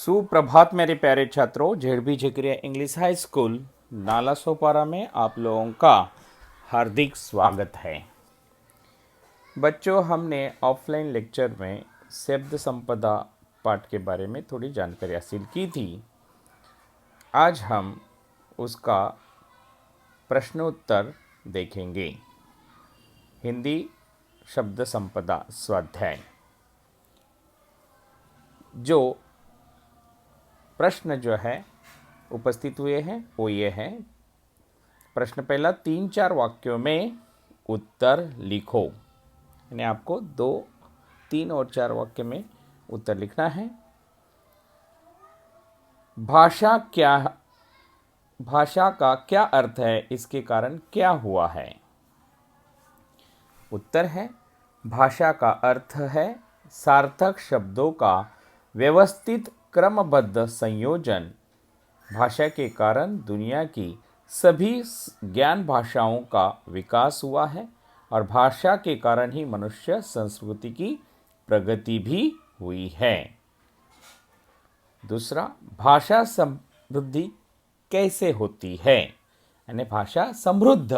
सुप्रभात मेरे प्यारे छात्रों। ZB झिकरिया English high school Nala Sopara में आप लोगों का हार्दिक स्वागत है। बच्चों, हमने ऑफलाइन लेक्चर में शब्द संपदा पाठ के बारे में थोड़ी जानकारी हासिल की थी। आज हम उसका प्रश्नोत्तर देखेंगे। हिंदी शब्द संपदा स्वाध्याय। जो प्रश्न जो है उपस्थित हुए हैं वो ये है। प्रश्न पहला, 3-4 वाक्यों में उत्तर लिखो। यानी आपको 2, 3 और 4 वाक्य में उत्तर लिखना है। भाषा का क्या अर्थ है, इसके कारण क्या हुआ है? उत्तर है, भाषा का अर्थ है सार्थक शब्दों का व्यवस्थित क्रमबद्ध संयोजन। भाषा के कारण दुनिया की सभी ज्ञान भाषाओं का विकास हुआ है और भाषा के कारण ही मनुष्य संस्कृति की प्रगति भी हुई है। दूसरा, भाषा समृद्धि कैसे होती है? यानी भाषा समृद्ध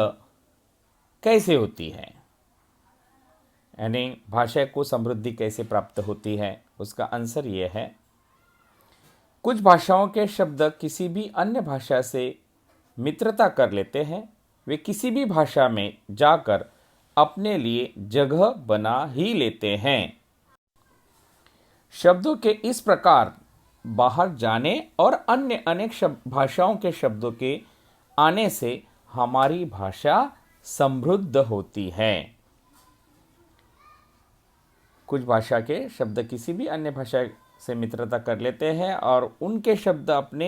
कैसे होती है, यानी भाषा को समृद्धि कैसे प्राप्त होती है? उसका आंसर ये है, कुछ भाषाओं के शब्द किसी भी अन्य भाषा से मित्रता कर लेते हैं। वे किसी भी भाषा में जाकर अपने लिए जगह बना ही लेते हैं। शब्दों के इस प्रकार बाहर जाने और अन्य अनेक भाषाओं के शब्दों के आने से हमारी भाषा समृद्ध होती है। कुछ भाषा के शब्द किसी भी अन्य भाषा से मित्रता कर लेते हैं और उनके शब्द अपने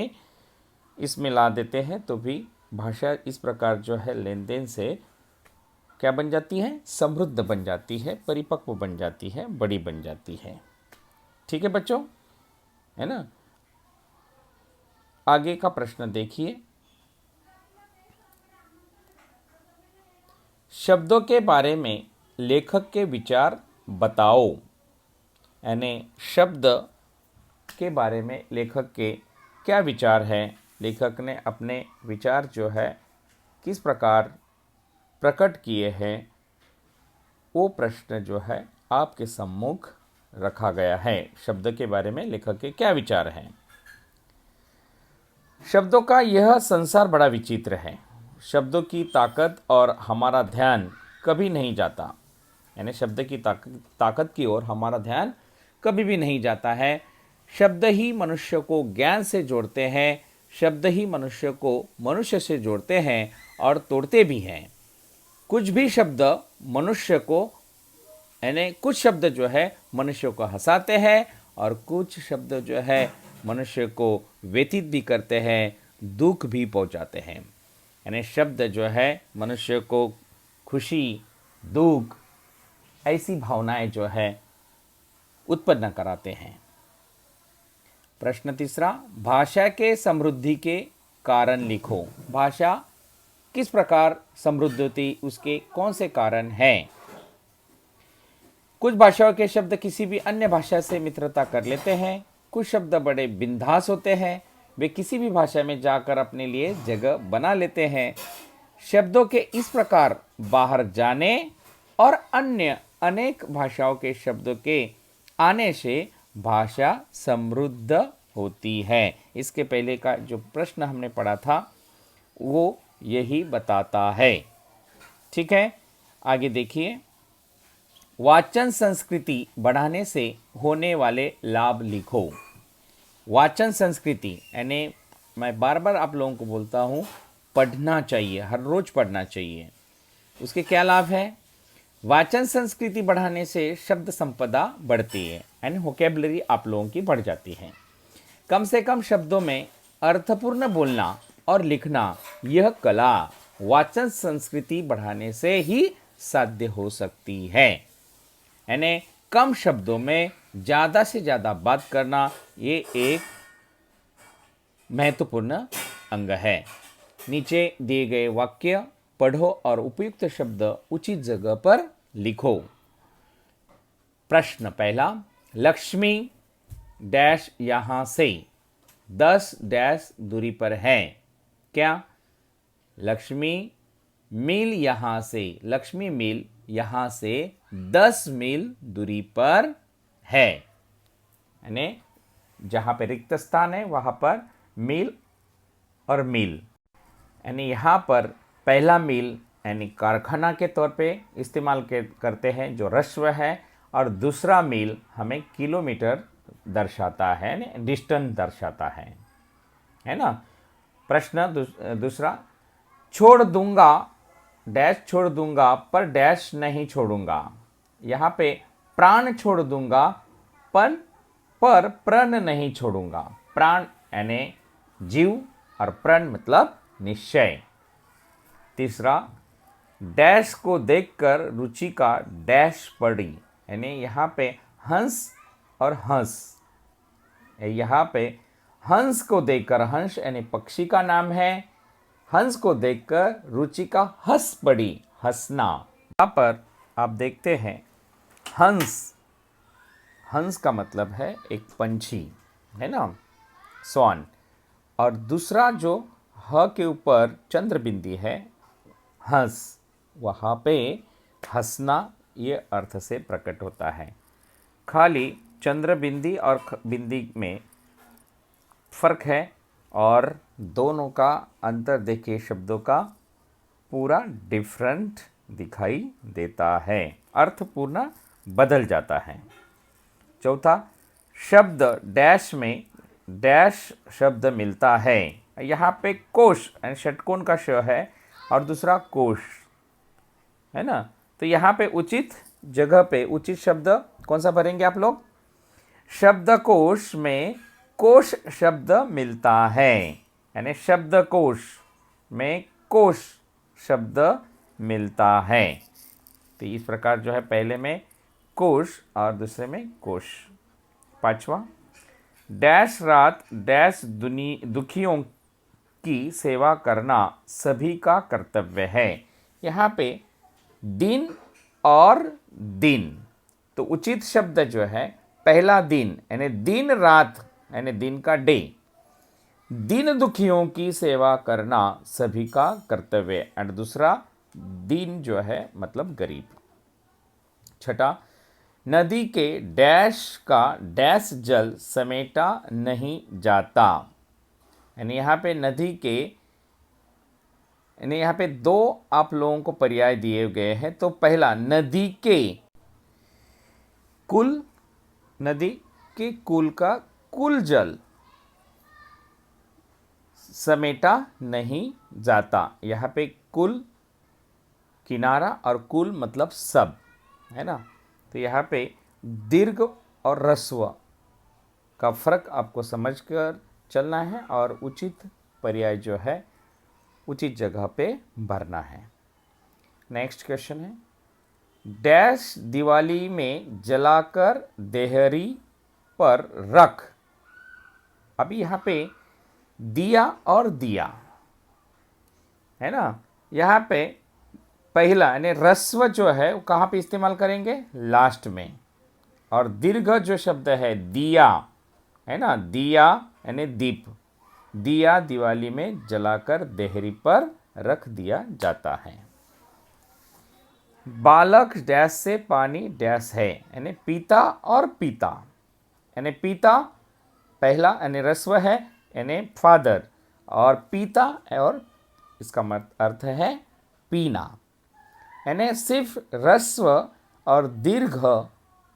इसमें ला देते हैं, तो भी भाषा इस प्रकार जो है लेन देन से क्या बन जाती है? समृद्ध बन जाती है, परिपक्व बन जाती है, बड़ी बन जाती है। ठीक है बच्चों, है ना? आगे का प्रश्न देखिए। शब्दों के बारे में लेखक के विचार बताओ। यानी शब्द के बारे में लेखक के क्या विचार है, लेखक ने अपने विचार जो है किस प्रकार प्रकट किए हैं, वो प्रश्न जो है आपके सम्मुख रखा गया है। शब्द के बारे में लेखक के क्या विचार हैं? शब्दों का यह संसार बड़ा विचित्र है। शब्दों की ताकत और हमारा ध्यान कभी नहीं जाता। यानी शब्द की ताकत की ओर हमारा ध्यान कभी भी नहीं जाता है। शब्द ही मनुष्य को ज्ञान से जोड़ते हैं, शब्द ही मनुष्य को मनुष्य से जोड़ते हैं और तोड़ते भी हैं। कुछ भी शब्द मनुष्य को, यानी कुछ शब्द जो है मनुष्य को हंसाते हैं और कुछ शब्द जो है मनुष्य को व्यथित भी करते हैं, दुख भी पहुंचाते हैं। यानी शब्द जो है मनुष्य को खुशी, दुख, ऐसी भावनाएं जो है उत्पन्न कराते हैं। प्रश्न तीसरा, भाषा के समृद्धि के कारण लिखो। भाषा किस प्रकार समृद्ध होती, उसके कौन से कारण हैं? कुछ भाषाओं के शब्द किसी भी अन्य भाषा से मित्रता कर लेते हैं। कुछ शब्द बड़े बिंदास होते हैं, वे किसी भी भाषा में जाकर अपने लिए जगह बना लेते हैं। शब्दों के इस प्रकार बाहर जाने और अन्य अनेक भाषाओं के शब्दों के आने से भाषा समृद्ध होती है। इसके पहले का जो प्रश्न हमने पढ़ा था वो यही बताता है। ठीक है, आगे देखिए। वाचन संस्कृति बढ़ाने से होने वाले लाभ लिखो। वाचन संस्कृति यानी मैं बार बार आप लोगों को बोलता हूँ, पढ़ना चाहिए, हर रोज पढ़ना चाहिए। उसके क्या लाभ हैं? वाचन संस्कृति बढ़ाने से शब्द संपदा बढ़ती है, यानी वोकैबुलरी आप लोगों की बढ़ जाती है। कम से कम शब्दों में अर्थपूर्ण बोलना और लिखना, यह कला वाचन संस्कृति बढ़ाने से ही साध्य हो सकती है। यानी कम शब्दों में ज़्यादा से ज़्यादा बात करना, ये एक महत्वपूर्ण अंग है। नीचे दिए गए वाक्य पढ़ो और उपयुक्त शब्द उचित जगह पर लिखो। प्रश्न पहला, लक्ष्मी डैश यहाँ से 10 डैश दूरी पर है। क्या? लक्ष्मी मील यहाँ से, लक्ष्मी मील यहाँ से 10 मील दूरी पर है। यानी जहाँ पे रिक्त स्थान है वहाँ पर मील और मील, यानी यहाँ पर पहला मील यानी कारखाना के तौर पे इस्तेमाल करते हैं जो ह्रस्व है, और दूसरा मील हमें किलोमीटर दर्शाता है, यानी डिस्टेंस दर्शाता है ना। प्रश्न दूसरा, छोड़ दूंगा डैश छोड़ दूंगा पर डैश नहीं छोड़ूंगा। यहाँ पे प्राण छोड़ दूंगा पर प्रण नहीं छोड़ूंगा। प्राण यानी जीव और प्रण मतलब निश्चय। तीसरा, डैश को देखकर रुचि का डैश पड़ी, यानी यहाँ पे हंस और हंस, यहाँ पे हंस को देखकर, हंस यानी पक्षी का नाम है, हंस को देखकर रुचि का हंस पड़ी, हंसना। यहाँ पर आप देखते हैं हंस, हंस का मतलब है एक पंछी, है ना, स्वान। और दूसरा जो ह के ऊपर चंद्र बिंदी है, हंस, वहाँ पे हंसना ये अर्थ से प्रकट होता है। खाली चंद्र बिंदी और बिंदी में फर्क है, और दोनों का अंतर देखिए, शब्दों का पूरा डिफरेंट दिखाई देता है, अर्थ पूर्ण बदल जाता है। चौथा, शब्द डैश में डैश शब्द मिलता है। यहाँ पे कोश यानी षटकोण का श है और दूसरा कोश, है ना। तो यहाँ पे उचित जगह पे उचित शब्द कौन सा भरेंगे आप लोग? शब्दकोश में कोश शब्द मिलता है, यानी शब्दकोश में कोश शब्द मिलता है। तो इस प्रकार जो है पहले में कोश और दूसरे में कोश। पांचवा, डैश रात डैश दुखियों की सेवा करना सभी का कर्तव्य है। यहाँ पे दिन और दिन, तो उचित शब्द जो है पहला दिन यानी दिन रात यानी दिन का डे, दिन दुखियों की सेवा करना सभी का कर्तव्य, और दूसरा दिन जो है मतलब गरीब। छठा, नदी के डैश का डैश जल समेटा नहीं जाता, यानी यहाँ पे नदी के, यानी यहाँ पे दो आप लोगों को पर्याय दिए गए हैं। तो पहला, नदी के कुल, नदी के कुल का कुल जल समेटा नहीं जाता। यहाँ पे कुल किनारा और कुल मतलब सब, है ना। तो यहाँ पे दीर्घ और ह्रस्व का फर्क आपको समझकर चलना है, और उचित पर्याय जो है उचित जगह पे भरना है। नेक्स्ट क्वेश्चन है, डैश दिवाली में जलाकर देहरी पर रख। अभी यहाँ पे दिया और दिया, है ना। यहाँ पे पहला यानी ह्रस्व जो है वो कहाँ पे इस्तेमाल करेंगे? लास्ट में। और दीर्घ जो शब्द है दिया, है ना, दिया यानी दीप, दिया दिवाली में जलाकर देहरी पर रख दिया जाता है। बालक डैश से पानी डैश है, यानी पीता और पीता, यानी पीता पहला यानी ह्रस्व है यानी फादर, और पीता और इसका अर्थ है पीना, यानी सिर्फ ह्रस्व और दीर्घ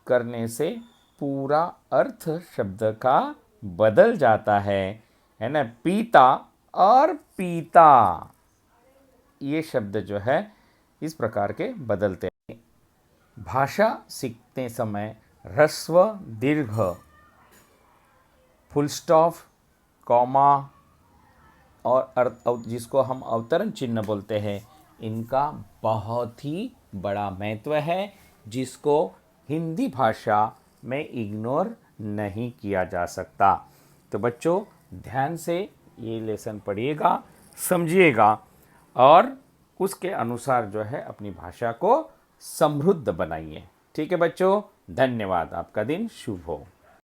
करने से पूरा अर्थ शब्द का बदल जाता है ना। पीता और पीता ये शब्द जो है इस प्रकार के बदलते हैं। भाषा सीखते समय ह्रस्व दीर्घ, फुल स्टॉप, कॉमा और जिसको हम अवतरण चिन्ह बोलते हैं, इनका बहुत ही बड़ा महत्व है, जिसको हिंदी भाषा में इग्नोर नहीं किया जा सकता। तो बच्चों ध्यान से ये लेसन पढ़िएगा, समझिएगा, और उसके अनुसार जो है अपनी भाषा को समृद्ध बनाइए। ठीक है बच्चों, धन्यवाद। आपका दिन शुभ हो।